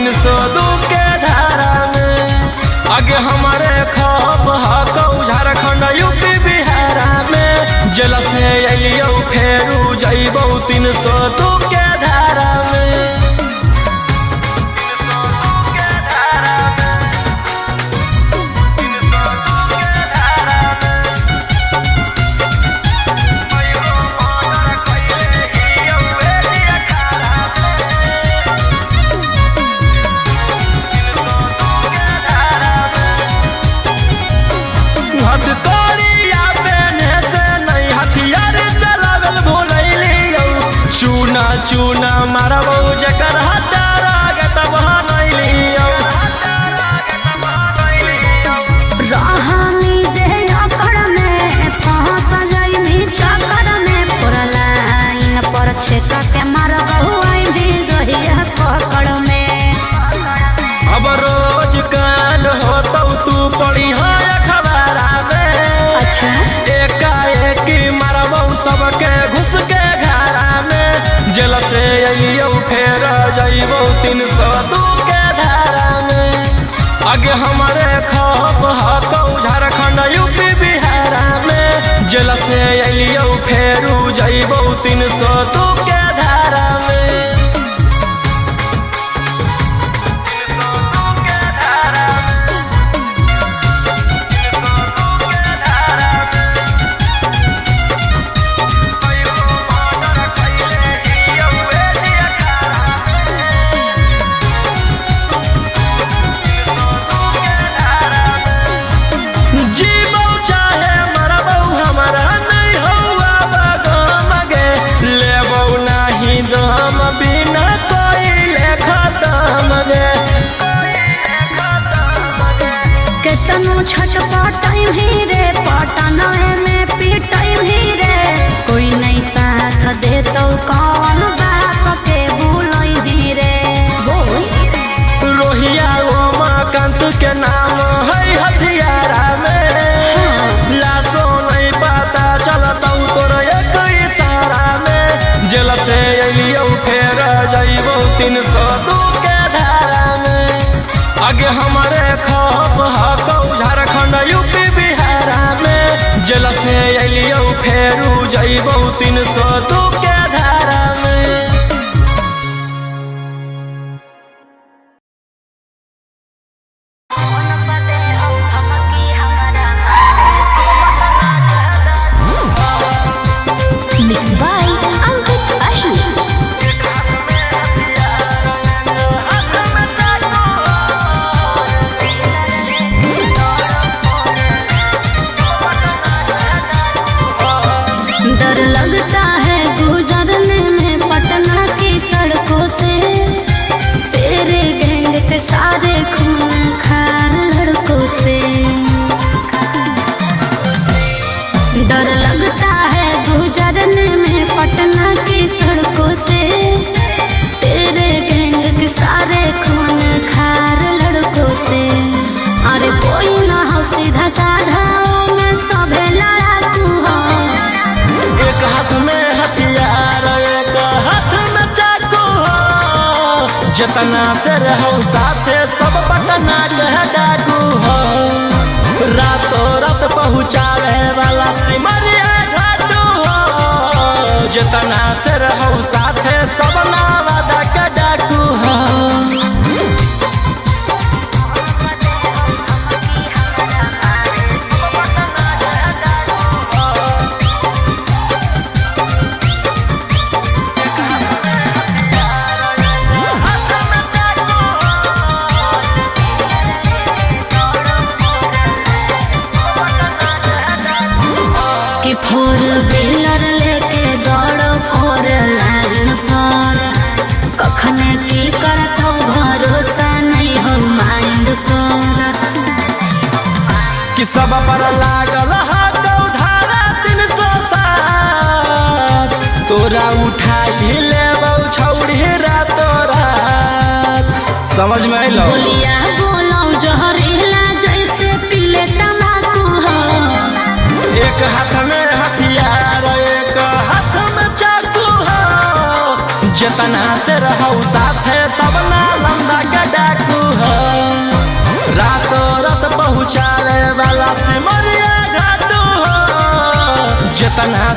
302 के धारा में। आगे हमारे खप हकौ झारखंड यूपी बिहार में। जेल से अलियो फेरू जइबौ 302 के धारा में। चूना चूना मारबौ जकर हटारा गटब बनैलियौ। रहनी जे अकड़ में फंस जइनी चक्कर में पुरलाइन पर छेका के मारबौ आई भी जहिया पकड़ में। अब रोज कान होतौ तू पढ़ी है अखबारा में। अच्छा एकाएक मारबौ सबके घुस के घरा में। जेल से अलियो फेर जइबौ 302 के धारा में। आगे हमारे खप हकौ झारखंड यूपी बिहार में। जेल से अलियो फेरू जइबौ 302 के धारा में। छटपटाई भी रे पटना में पिटाई भी रे। कोई नहीं साथ दे तो कौन बाप के भूलई भी रे। रोहिया उमाकांत के नाम है हथियारा में। लाशो नहीं पता चलतौ तोर एक इशारा में। जेल से अलियो फेर जइबौ 302 के धारा में। आगे हमारे खप हकौ झारखंड यूपी बिहार में। जेल से अलियो फेरू जइबौ 302 के धारा में। Mixed by Ankit Ahi। डर लगता है गुजरने में पटना की सड़कों से। तेरे गैंग के सारे खून खार लड़कों से। डर लगता है गुजरने में पटना की सड़कों से। तेरे गैंग के सारे खून खार लड़कों से। अरे कोई ना हो सीधा साधा में सभे लड़ाकू हो। एक हाथ में हथियार एक हाथ में चाकू हो। जितना से रहो साथे सब पटना के डाकू हो। रातों रात पहुँचावे वाला सिमरिया घाटू हो। जितना से रहो साथे सब नावादा के डाकू हो। फोर व्हीलर लेके दौड़ो फोर लाइन पर। कखने की करतो भरोसा नहीं हो माइंड पर। कि सब पर लागल हाथौ धारा 307। तोरा उठाई लेबौ छौड़ी रातो रात। समझ में अइलौ? बोलिया बोलो जहरीला जैसे पीले तम्बाकू हो। एक हाथ में हथियार एक हाथ में चाकू हो। जितना से रहो साथे सब नालंदा के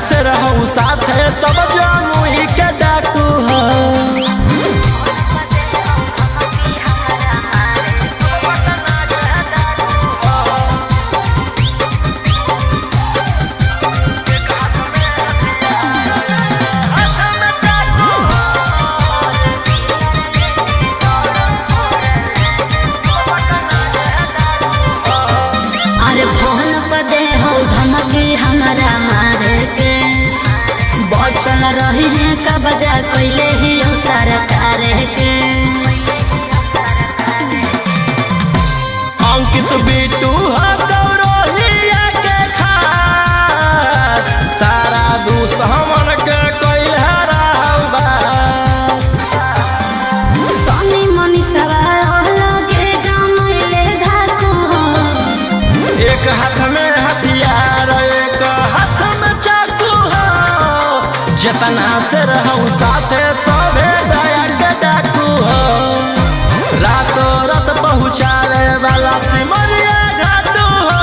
से रहू साथे सब जमुई के डाकू हो। चल रही है कब्जा कैले ही सरकार के। अंकित बिट्टू गौरवलिया के खास सारा दुश्मन के कैल बस। सनी मनीषवा लगे जमैले धाकू हो। एक हाथ में हथियार एक हाथ में चाकू हो। जितना से रहू साथे सभे दया के डाकू हो। रातों रात पहुँचावे वाला सिमरिया घाटू हो।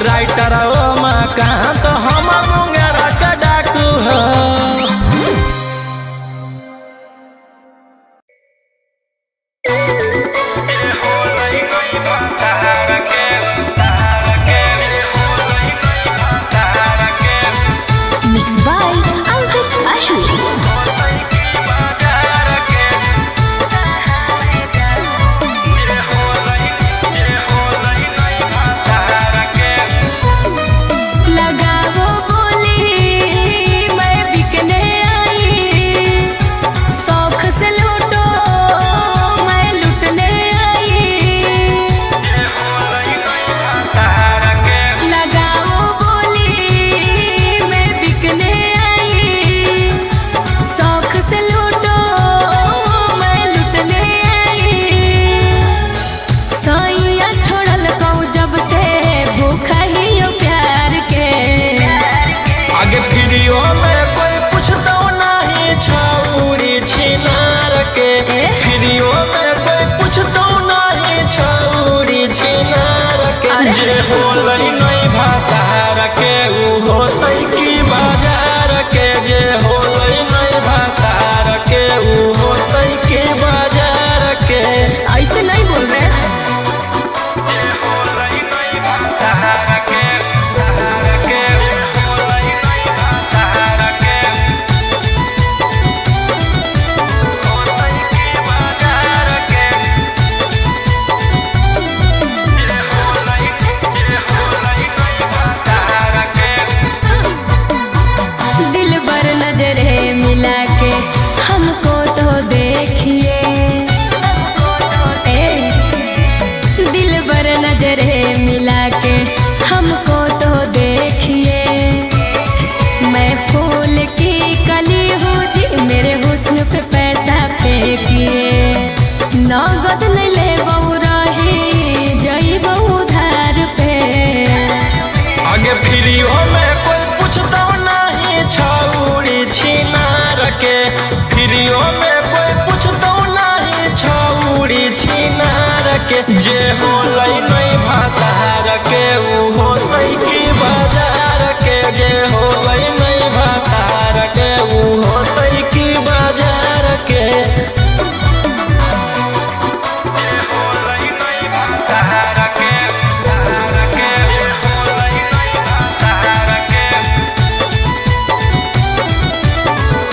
राइटर ओमाकांत हम मुंगेरा के डाकू हो। जे होलै नहीं भातार के उ होतै की बाजार के। जे होलै नहीं भातार के उ होतै की बाजार के। ऐसे नहीं बोल रहे। जे होलै नहीं भातार के होलै नहीं भातार के होतै की बाजार के। नजरे मिला के हमको तो देखिए। दिल बर नजरे मिला के हमको तो देखिए। मैं फूल की कली हूँ जी मेरे हुस्न पे पैसा फेंकिए। नगद नहीं ले बहु रही जई बहु धार पे। आगे फ्रीओ में कोई पूछता नहीं छौड़ी छिनार के। फ्रीओ में कोई पूछता नहीं छौड़ी छिनार के। जे होलै नहीं भातार के उ होतै की बाजार के। जे होलै नहीं भातार के उ होतै की बाजार के। जे होलै नहीं भातार के जे होलै नहीं भातार के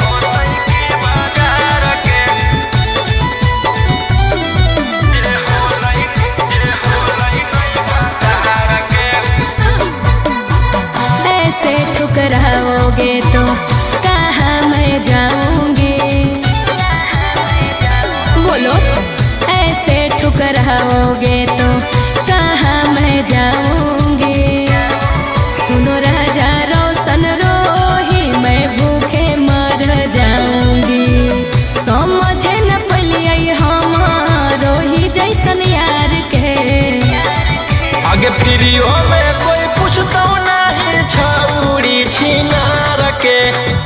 होतै की बाजार के। जे होलै नहीं भातार के। ऐसे ठुकराओगे तो कहाँ मैं जाऊंगी। बोलो ऐसे ठुकराओगे तो कहाँ मैं जाऊंगी। सुनो राजा रोशन रोही मैं भूखे मर जाऊंगी। समझे न पलिए हमारो ही जैसन यार के। आगे फ्रीओ में कोई पूछता नहीं छौड़ी छिनार के।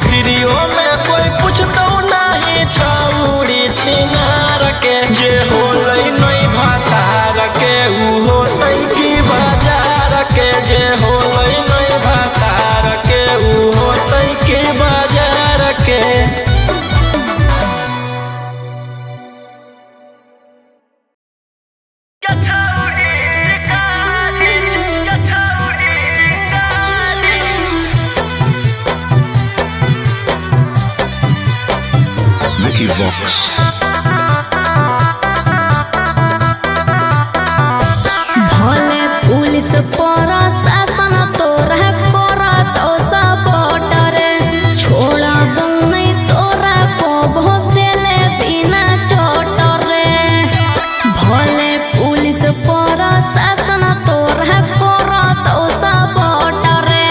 फ्रीओ में कोई पूछता नहीं छौड़ी छिनार के। जे होलै नहीं भातार के उ होतै की बाजार के। जे होलै नहीं भातार के उ Box. भले पुलिस प्रशासन तोरा करत सपोर्ट रे छोड़ा नहीं तोरा को भोग देले बिना चोट रे भले पुलिस प्रशासन तोरा करत सपोर्ट रे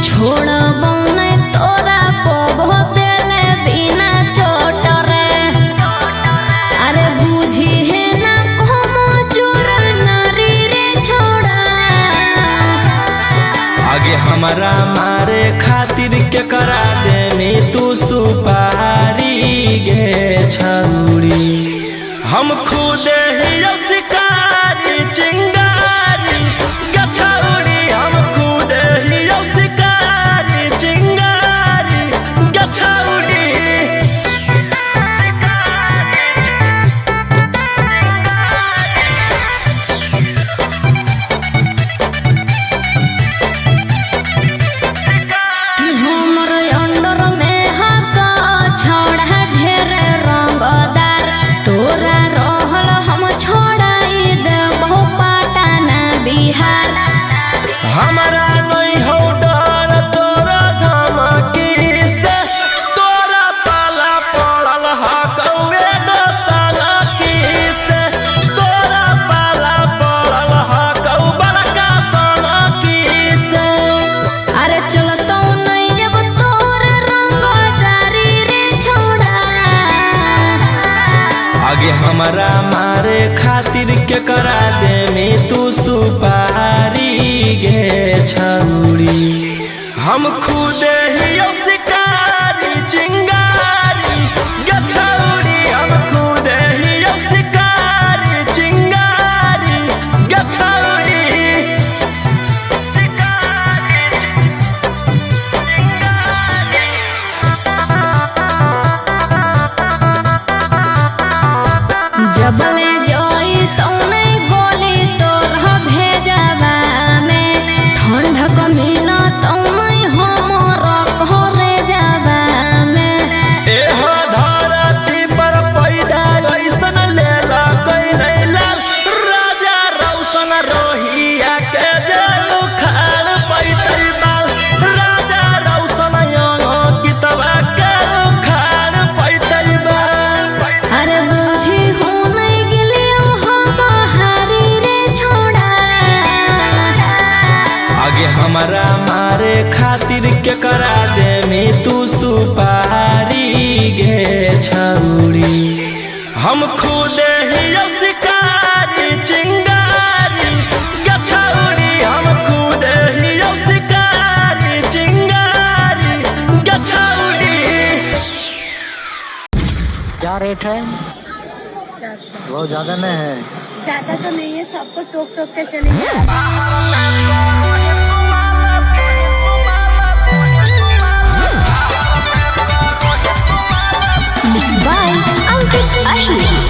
छोड़ा नहीं तोरा को भोग देले बिना चोट रे अरे बुझी है ना कोमो चोर नारी रे छोड़ा आगे हमारा मारे खातिर के करा दे में तू सुपारी गे छौरी हम खुद ही शिकारी चिंगारी गे छौरी हम खुद ही शिकारी चिंगारी गे छौरी कि हमर अंडर में हक छोड़ा ढेर रंगदार तोरा रहल हम छोड़ाई देबो पटना बिहार हमारा नहीं हो डर तोरा धमकी से तोरा पाला पड़ल हकौए दसाला की से तोरा पाला पड़ल हकौ बड़का साला की से अरे चलतो नहीं जब तोर रंगदारी रे छोड़ा आगे हमारा मारे खातिर के करा दे में तू सुपारी गे छौरी हम खुद ही शिकारी चिंगारी गे छौरी हम खुद ही शिकारी चिंगारी गे छौरी जबले जोई तो नहीं गोली तोर भेजवा में ठंडक मिला तो नहीं हमर घरे जावा में एह धरती पर पैदा ऐसन लेला कोई नहीं लाल राजा रौशन रोहिया के जेल उखाड़ पैतै बाल राजा रौशन कितवा के उखाड़ पैतै बाल अरे बुझी हो नहीं गेलियो हम हारी रे छोड़ा आगे हमारा मारे खातिर के करा दे में तू सुपारी गे छौरी हम खुद ही शिकारी चिंगारी गे छौरी हम खुद ही शिकारी चिंगारी गे छौरी क्या रेट है? 400 बहुत ज्यादा नहीं है। ज्यादा तो नहीं है, सबको टोक टोक के चलेंगे। बाय अंकित अश्विनी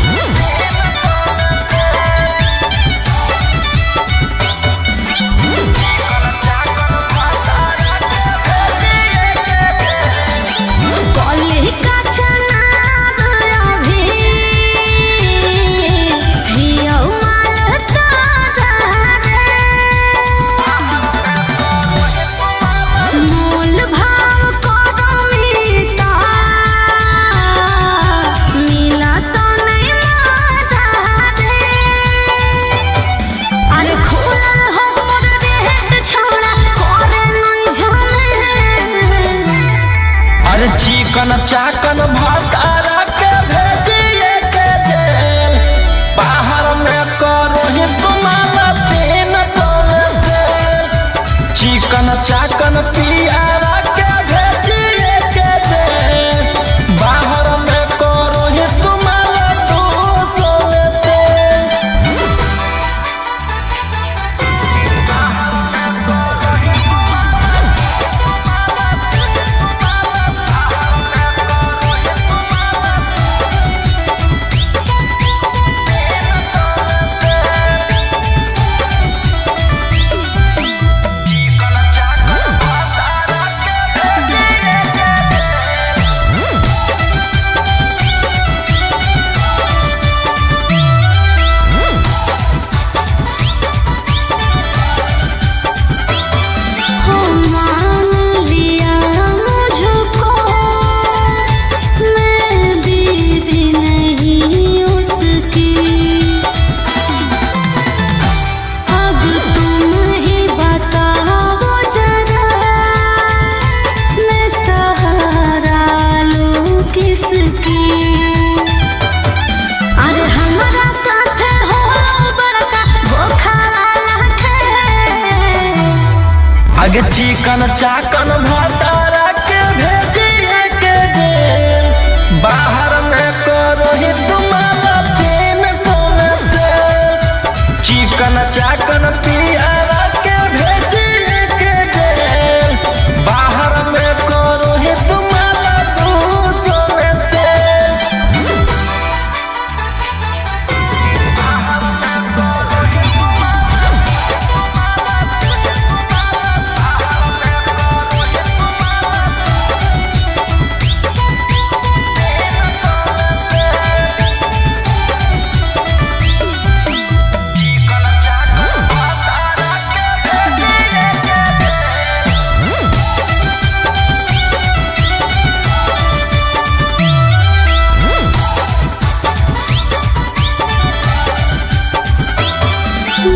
कॉलेज का चनाब अभी हियो माल ताजा रे मोल भाव करो मीता मिला तो नहीं मजा रे अरे खुलल हो मोर रेट छोड़ा करे नहीं झले अरे चिकन चाकन भतारा के भेजिए के जेल बाहर में करो ही तुम्हारा 300 से चिकन चाकन पियारा के भेजिए के जेल बाहर में करो ही तुम्हारा 200 से चिकन चाकन भतारा के भेजिए के जेल बाहर में करो ही तुम्हारा 300 में से चिकन चाकन पियारा के भेजिए के जेल बाहर में करो ही तुम्हारा 200 में से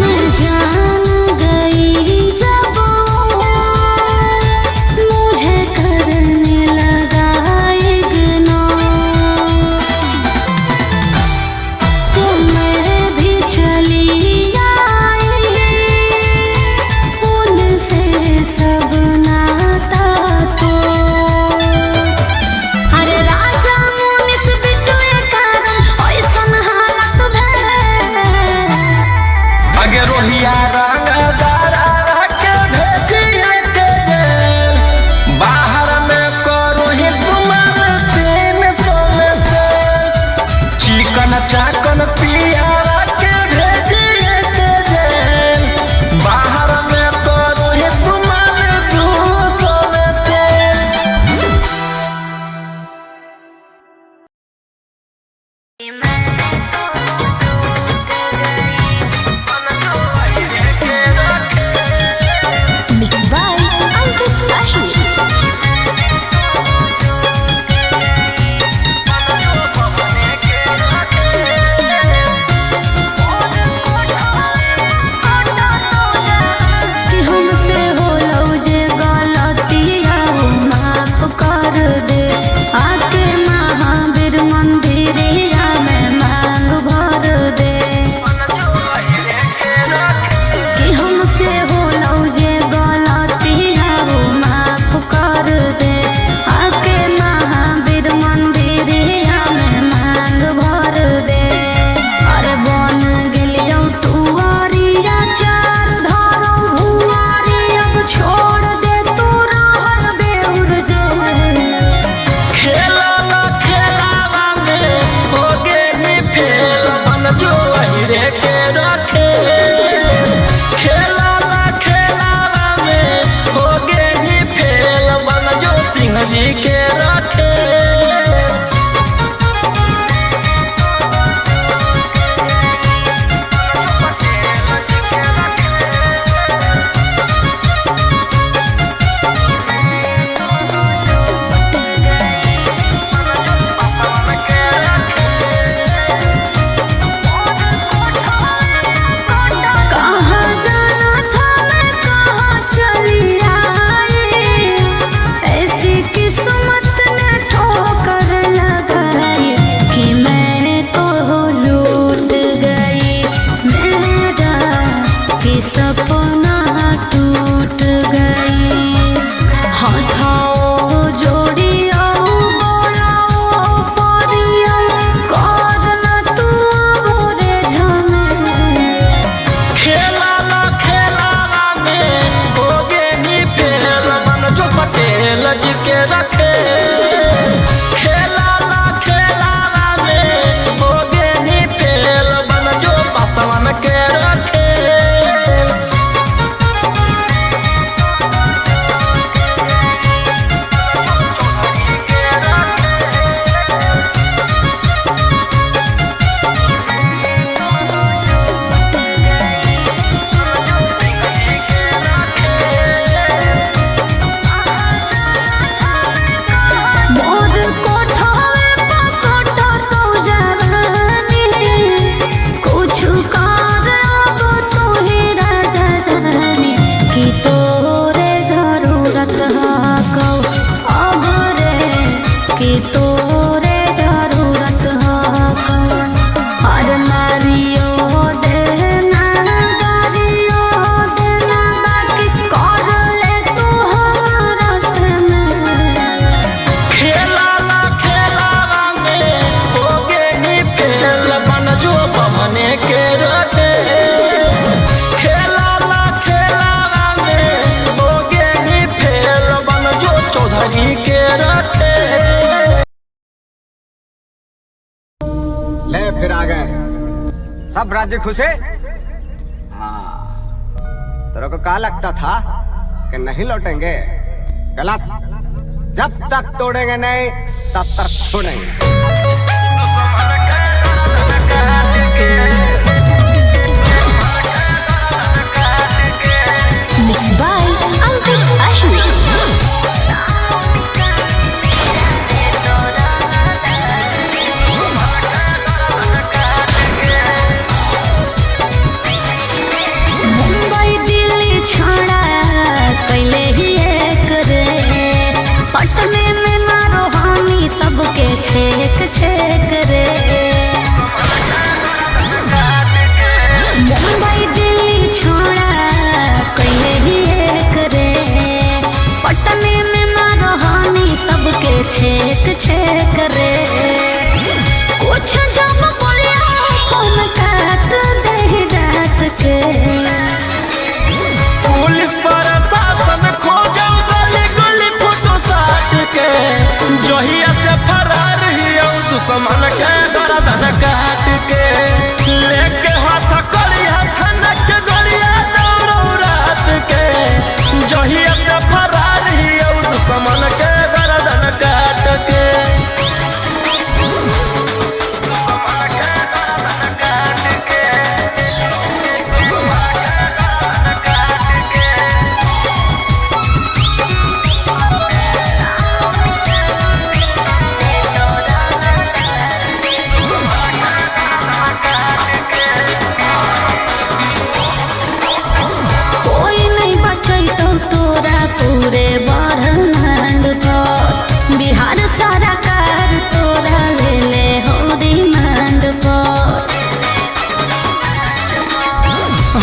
मैं जान गई जब मुझे करने लगा इग्नोर तो मैं भी चली आई उनसे सब नाता तो अरे राजा मुनिस बिटुए कारण ऐसन हालत भैल आगे रोहिया रंगदारा के भेजिए के जेल बाहर में करो ही तुम्हारे 300 में से चिकन चाकन पियारा के भेजिए के जेल बाहर में करो ही तुम्हारे 200 में से Mixed by Ankit Ahir. कि हमसे होलो जे गलतिया वो माफ कर दे आके महावीर मंदिरिया में मांग भर दे कि हमसे होलो जे गलतिया वो माफ कर दे आके महावीर मंदिरिया में मांग भर दे अरे बन गेलियो टुवारिया चार धरो भुआरी अब छोड़ दे तू रहल बेउर जे खेलावा खेलावा में हो गे नी फेल मन जो अहिरे के रखे खेलावा खेलावा में हो गे नी फेल मन जो सिंह जी के रखे कहाँ जाना था मैं कहाँ चली आई ऐसी किस्मत ने ठोकर लगाई कि मैं तो लूट गई मेरा कि सपना टूट गई हाथों जोड़ियो बोलाओ परियो करना तू बोरे झमे खेलावा खेलावा में हो गे नी फेल मन जो पटेल जी के रखे खेलावा खेलावा में हो गे नी फेल मन जो पासवन के रखे सब राज्य खुश है। हाँ, तेरे को क्या लगता था कि नहीं लौटेंगे? गलत। जब तक तोड़ेंगे नहीं तब तक छोड़ेंगे। Mixed by Ankit Ahmed. Mumbai Delhi छोड़ा कैले ही एक रे, पटने में मारो हामी सबके छेक छेक रे। मुंबई दिल्ली छोड़ा कैले ही एक रे, पटने में मारो हामी सबके छेक छेक रे। कुछ जब बोलिया फोन काट दे डांट के, पुलिस प्रशासन खोजो गली गली फोटो साट के, जहिया से फरार हियो दुश्मन के गर्दन काट के, लेके हाथ करिया खनक के गोलियां दौड़ो रात के, जहिया से फरार हियो दुश्मन के गर्दन काट के। कोई नहीं बचै तो तोरा पूरे ब्रह्मांड पर, बिहार सरकार तोरा ले ले हो रिमांड पर।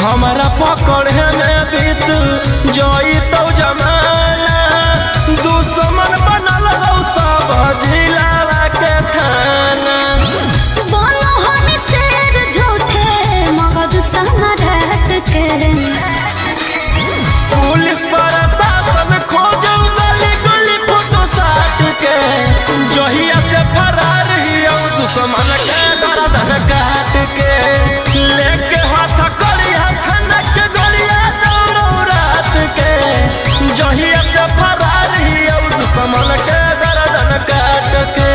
हमारा पकड़े में बीत जोई तो जमाना, दुश्मन बनल हो सब जिला के थाना। बोलो हम शेर झूठे मगध सम्राट के, पुलिस प्रशासन खोजो गली गली फोटो साट के, जहिया से फरार हियो दुश्मन के गर्दन काट के, लेके हाथ करिया खनक के गोलियां दौड़ो रात के, जहिया से फरार हियो दुश्मन के गर्दन काट के।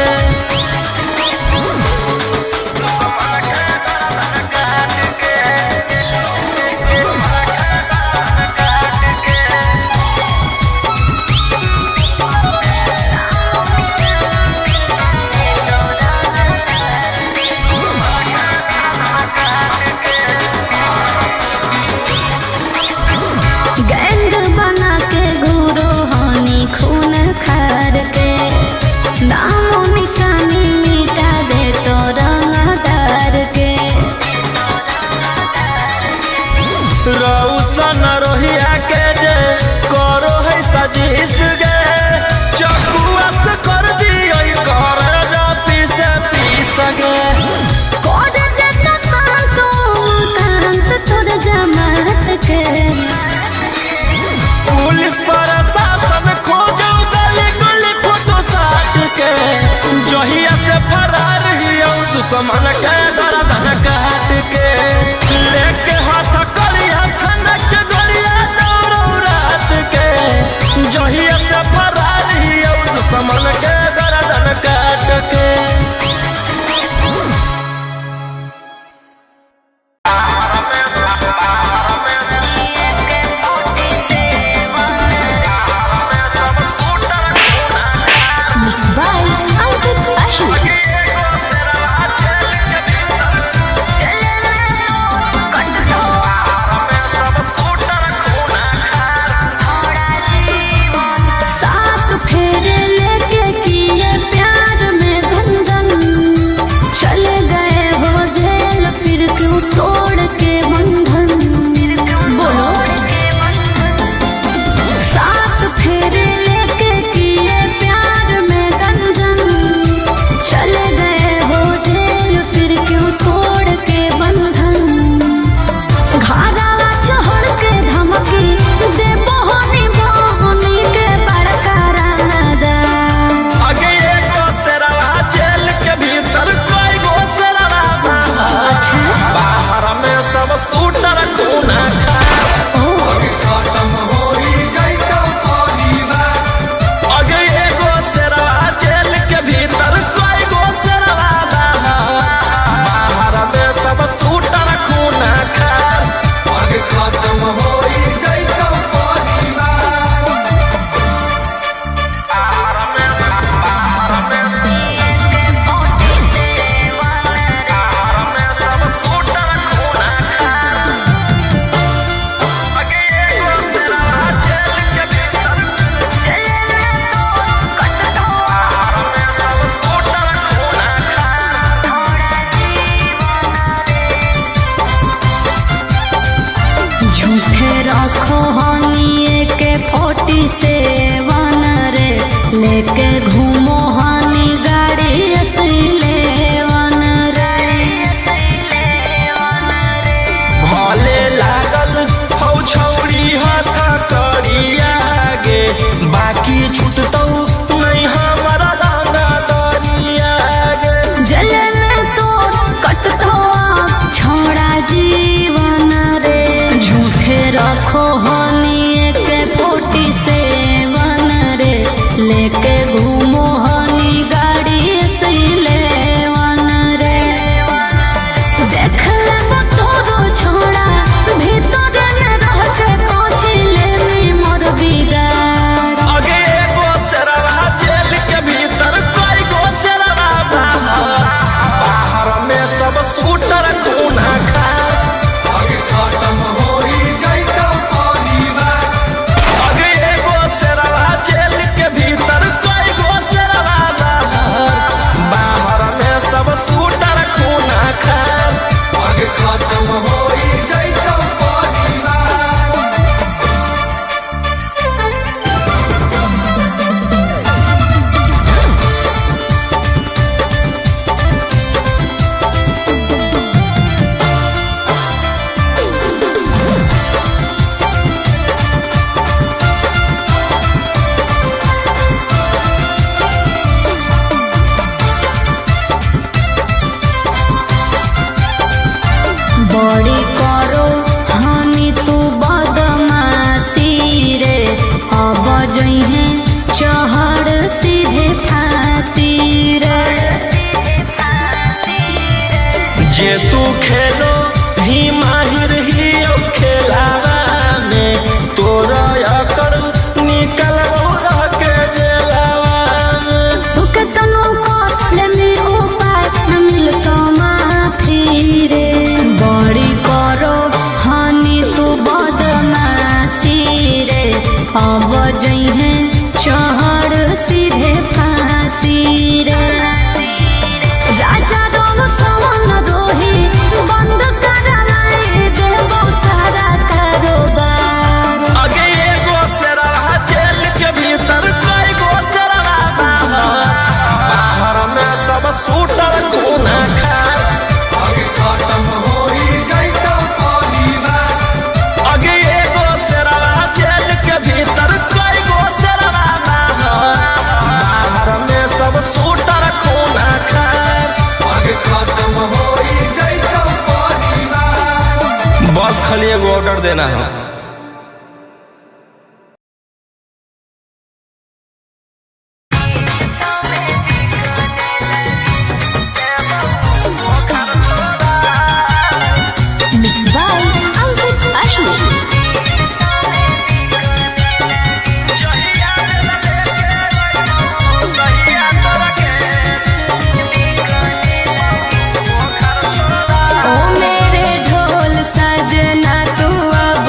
गैंग बना के गुरु हानि खून खार के, नामो निशानी मिटा दे तो रंगदार के। रौशन रोहिया के जे करो है सजीस गे, चकुआ से कर दियो कर पीस पीस गे। कोड दे तो शांतो कांत तोर जमात के, पुलिस प्रशासन खोजो गली गली फोटो साट के, जहिया से फरार हियो दुश्मन के गर्दन काट के, लेके हाथ करिया खनक के गोलियां दौड़ो रात के, जहिया से फरार हियो दुश्मन के गर्दन काट के। सूटर खूना खार अगे एगो शेरवा जेल के भीतर कोई गो शेरवा बाहर में सब सूटर खूना खार खत्म हो जाइतो झूठे रखो हनिए के 47 रे लेके घूमो हनी गाड़ी असलेवन रे भले लागल हौ छौरी हाथ करिया गे बाकी छूटतौ नहीं हमारा डांगा दरिया गे जल में तो कटतो छोड़ा जीवन रे झूठे रखो हनिए के 47 रे लेके घूमो हनी गाड़ी असलेवन रे देख ले तोरो छोड़ा भीतर में रह के कोचिले मोर बिगाड़ अगे एगो शेरवा जेल के भीतर कोई गो शेरवा बाहर में सब सूटर खूना खार खत्म हो जाइतो अगे एगो शेरवा जेल के भीतर कोई गो शेरवा बाहर में सब सूटर खूना खार खत्म हो जाइतो बड़ी करो हनी तू बदमाशी रे अब जइहे चहड़ सीधे फांसी रे जे तू खेलो ही माहिर ही खेलावा में तोरा अकड़ निकल रह के जेलावा में तू के तनो को लेनी उपाय न मिलतो माफी रे बड़ी करो हनी तू बदमाशी रे अब जइहे चहड़ सीधे फांसी रे राजा रोम सवन रोही बंद कराए देबो सारा कारोबार अगे एगो शेरवा जेल के भीतर कोई गो शेरवा बाहर में सब सूटर खूना खार खत्म हो जाइतो अगे एगो शेरवा जेल के भीतर कोई गो शेरवा बाहर में सब सूटर खूना खार खत्म हो जाइतो बस खाली एगो ऑर्डर देना है Mixed by Ankit Ashwin. ओ मेरे ढोल सजना तू अब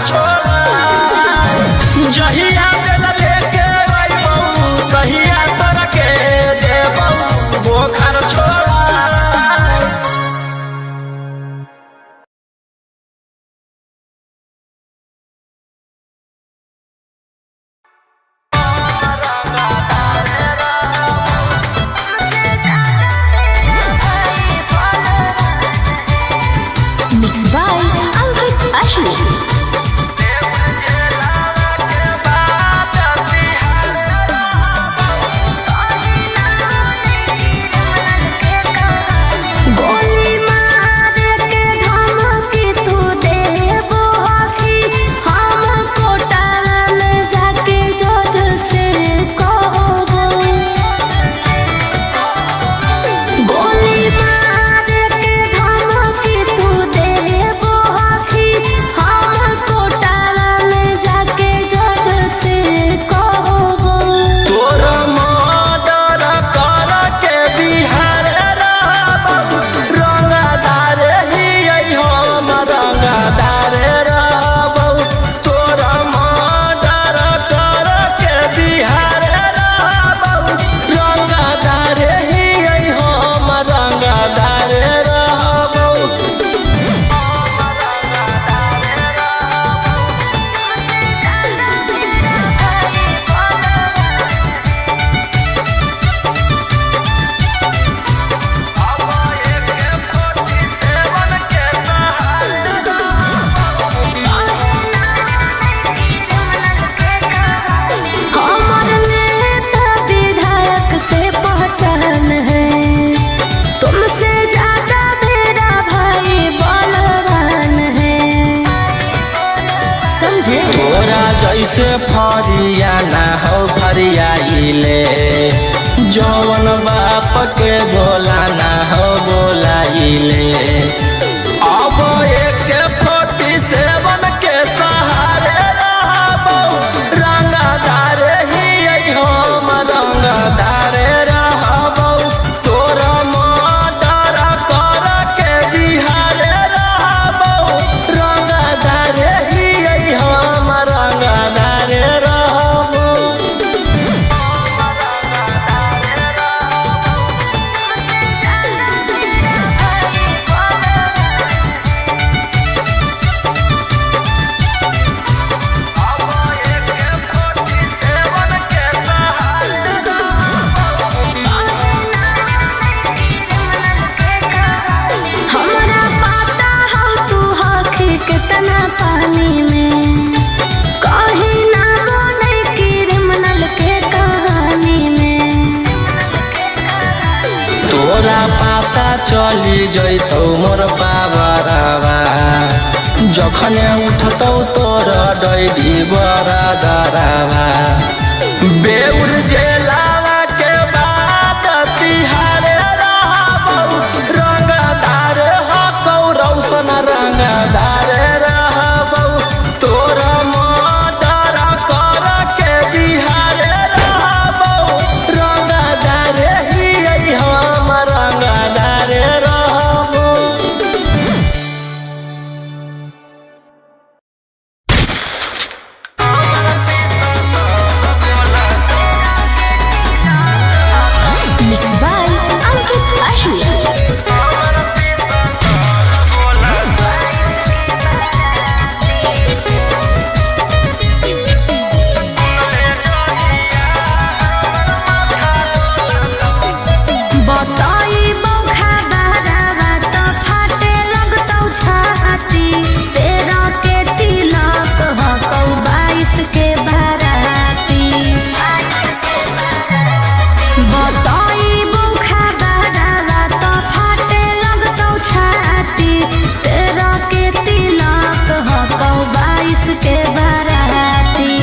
छोड़ा जहिया दिल लेके अइबौ तहिया तोरा के देबौ बोखर छोड़ा। Mixed by Ankit Ahmed. गोली मार के धमकी तू देबो आखी हम कोटा में जाके जज से कहबो। गोली मार के धमकी तू देबो आखी हम कोटा में जाके जज से कहबो। तोर मर्डर कर के बिहार रहबौ रंगदार ही हम रंगदार रहबौ। तोर मर्डर कर के बिहार रहबौ रंगदार ही हम रंगदार रहबौ। हमर नेता विधायक से पहचान है तुमसे ज्यादा मेरा भाई बलवान है समझे। तोरा जैसे फरिया ना हो फरियाइले जौन बाप के बोला ना हो बोलाइले। अब AK-47 के सहारे रहबौ रंगदार ही हम रंगदार रहबौ। तोरा मर्डर कर के बिहार रहबौ रंगदार ही हम रंगदार रहबौ। हमरा पता हो तू हखी कितना पानी में कहीं ना बने क्रिमिनल के कहानी में। तोरा पता चली जैतौ मोर बाबरवा जखने उठतौ तोर डैडी बरदरवा। बेउर जेलावा के बाद तिहार रहबौ रंगदार हकौ रौशन रंगदार रहबौ। तोरा मर्डर कर के बिहार रहबौ रंगदार ही हम रंगदार रहबौ। Mixed by Ankit Ahmed. बताई बौखा बहरावा तो फाटे लगतौ छाती तेरा के तिलक हकौ 22 के बाराती। बताई बौखा बहरावा तो फाटे लगतौ छाती तेरा के तिलक हकौ 22 के बाराती।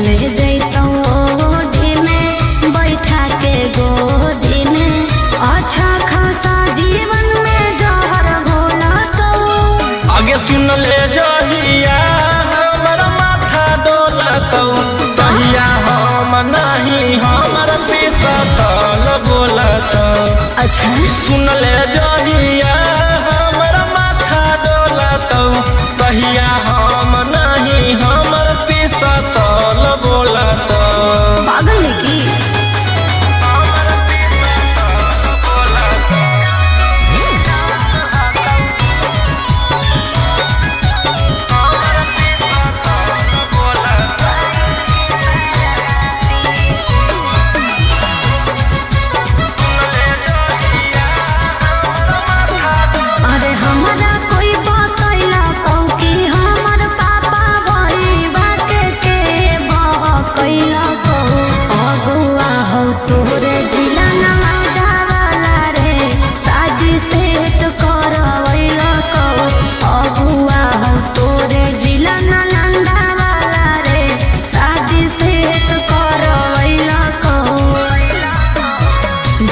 ले जैतौ ओढ़ी में बैठा के गोदी में अच्छा खासा जीवन में जहर घोला तो। आगे सुन ले जहिया हमर माथा डोलतौ तहिया हम नहीं हमर पिसतल बोलतौ। अच्छा सुन ले जहिया हमर माथा डोलतौ तहिया हम नहीं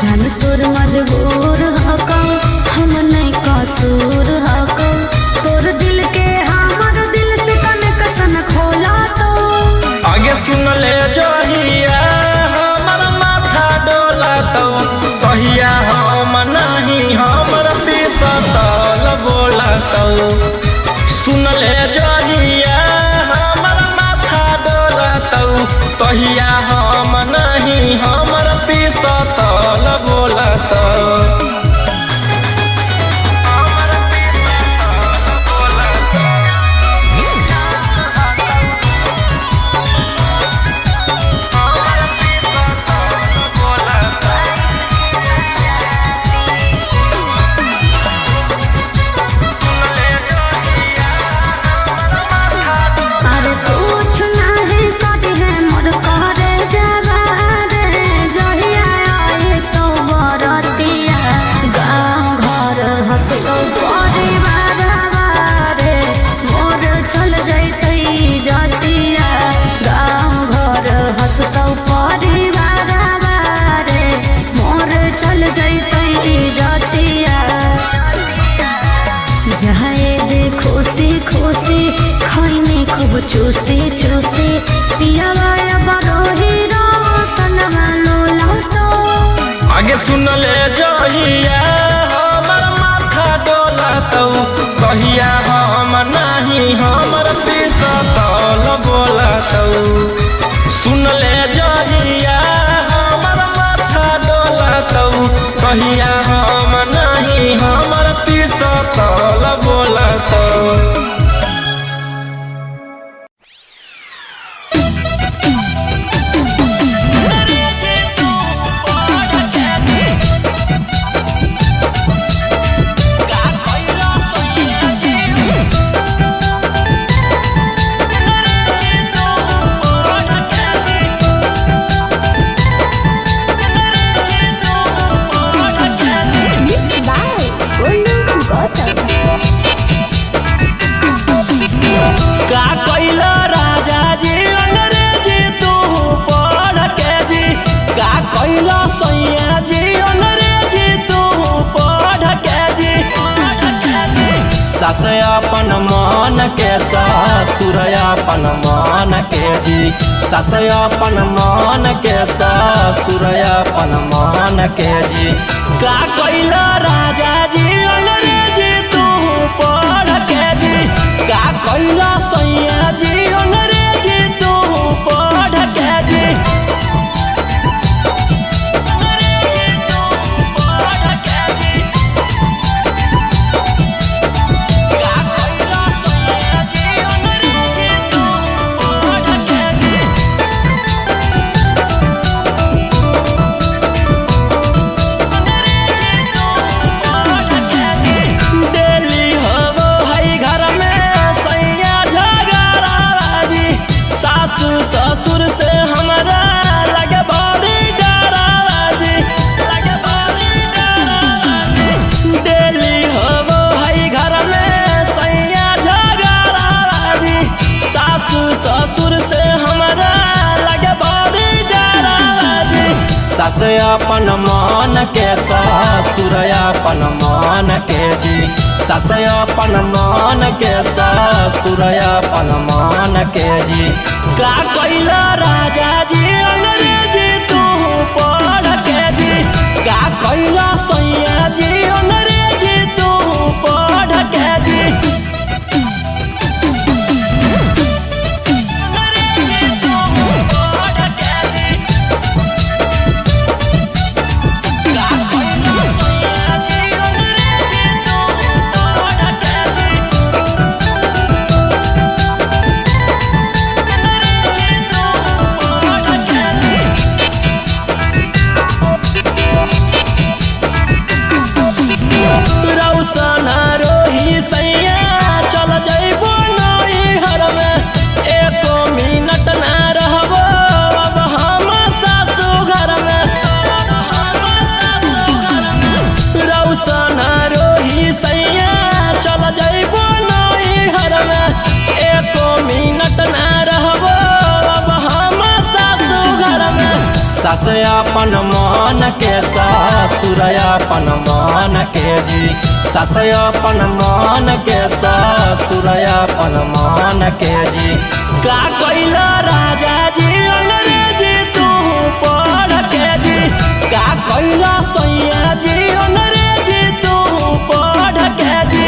जान तोर मजबूर हको हम नहीं कसूर हको तोर दिल के हमर दिल से कनेक्शन खोला तो आगे सुन ले जहिया हमर माथा डोला तो कहिया हम नहीं हमर पिसतल बोला तो सुन ले जहिया हमर माथा डोला तो कहिया हम नहीं हमर पिसतल बोला तो चूसी चूसी पिया बरोही रोशन लोला तो आगे सुन ले जहिया हमर माथा डोला तो कहिया हम नहीं हमर पिसतल बोला तो सुन ले जहिया हमर माथा डोला तो कहिया हम नहीं हमर पिसतल बोला तो सास अपन मान के ससुर अपन मान के जी सास अपन मान के ससुर अपन मान के जी का कैला राजा जी अंग्रेजी तू पढ़ के जी का कैला सैया जी अंग्रेजी तू पढ़ के जी ससुर से हमारा लगे बड़ी डराजी लगे बड़ी डराजी डेली होबो है घर में सैया झगड़ाजी सासु ससुर से हमारा लगे बड़ी डराजी सास अपन मान के ससुर अपन मान के जी सास अपन मान के ससुर अपन मान के जी का कैला राजा जी अंग्रेजी तू पढ़ के जी का कैला सैया जी अंग्रेजी तू पढ़ के जी सास अपन मान के ससुरयापन मान के जी ससयापन मान के ससुरयापन मान के जी का कोइला राजा जी अंग्रेजी तू पढ़ के जी का कोइला सैया जी अंग्रेजी तू पढ़ के जी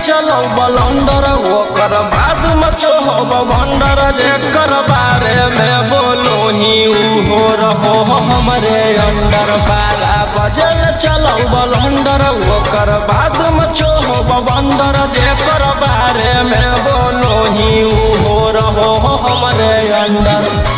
चलो बलंदर ओकर बाद मचो हो भंडर जेकर बारे में बोलो ही हो रहो हमरे अंडर 12 बजल चलो बलंदर ओकर बाद मचो हो भंडर जेकर बारे में बोलो ही हो रहो हमरे अंडर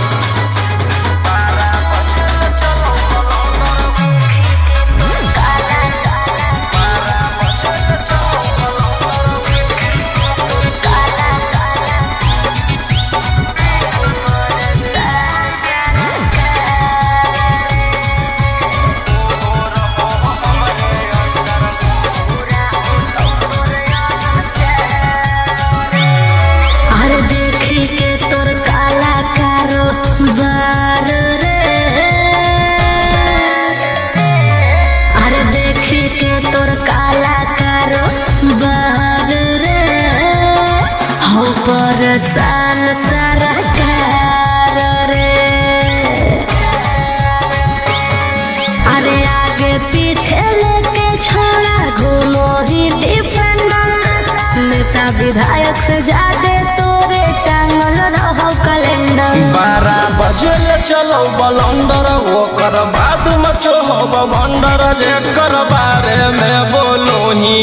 साल सरकार रे अरे आगे पीछे लेके छोड़ा घूमो ही डिफेंडर नेता विधायक से ज्यादा तोरे टांगल रहो कैलेंडर 12 बजे चलो बलंदर ओकर बाद मचो हो भंडर जेकर बारे में बोलो ही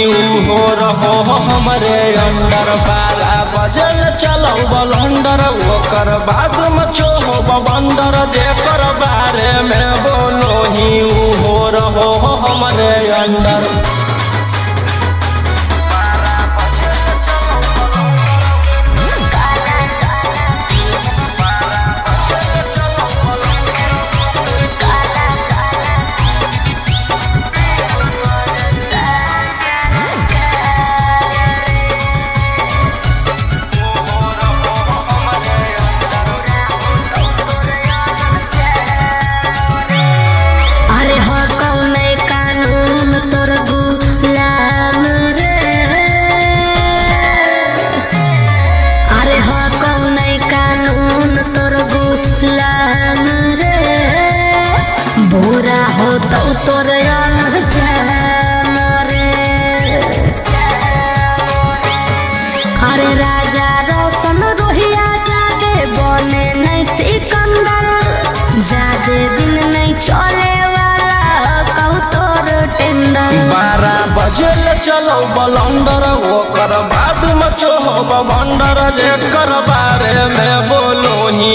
हो रहो हमरे अंडर 12 बजे चलो बलंदर ओकर बाद मचो हो भंडर जेकर बारे में बोलो ही हो रहो हमरे अंडर अरे राजा रोशन रोहिया जादे बने नहीं सिकंदर जादे दिन नहीं चले वाला कहू तोर टेंडर 12 बजे चलो बलंदर ओकर बाद मचो हो भंडर जेकर बारे में बोलो ही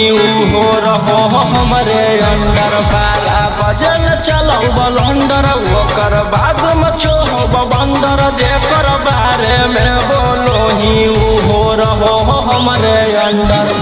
हो रहो हमरे अंडर 12 बजे चलो बलंदर ओकर बाद मचो हो भंडर जेकर बारे में बोलो ही हो रहो हमरे अंडर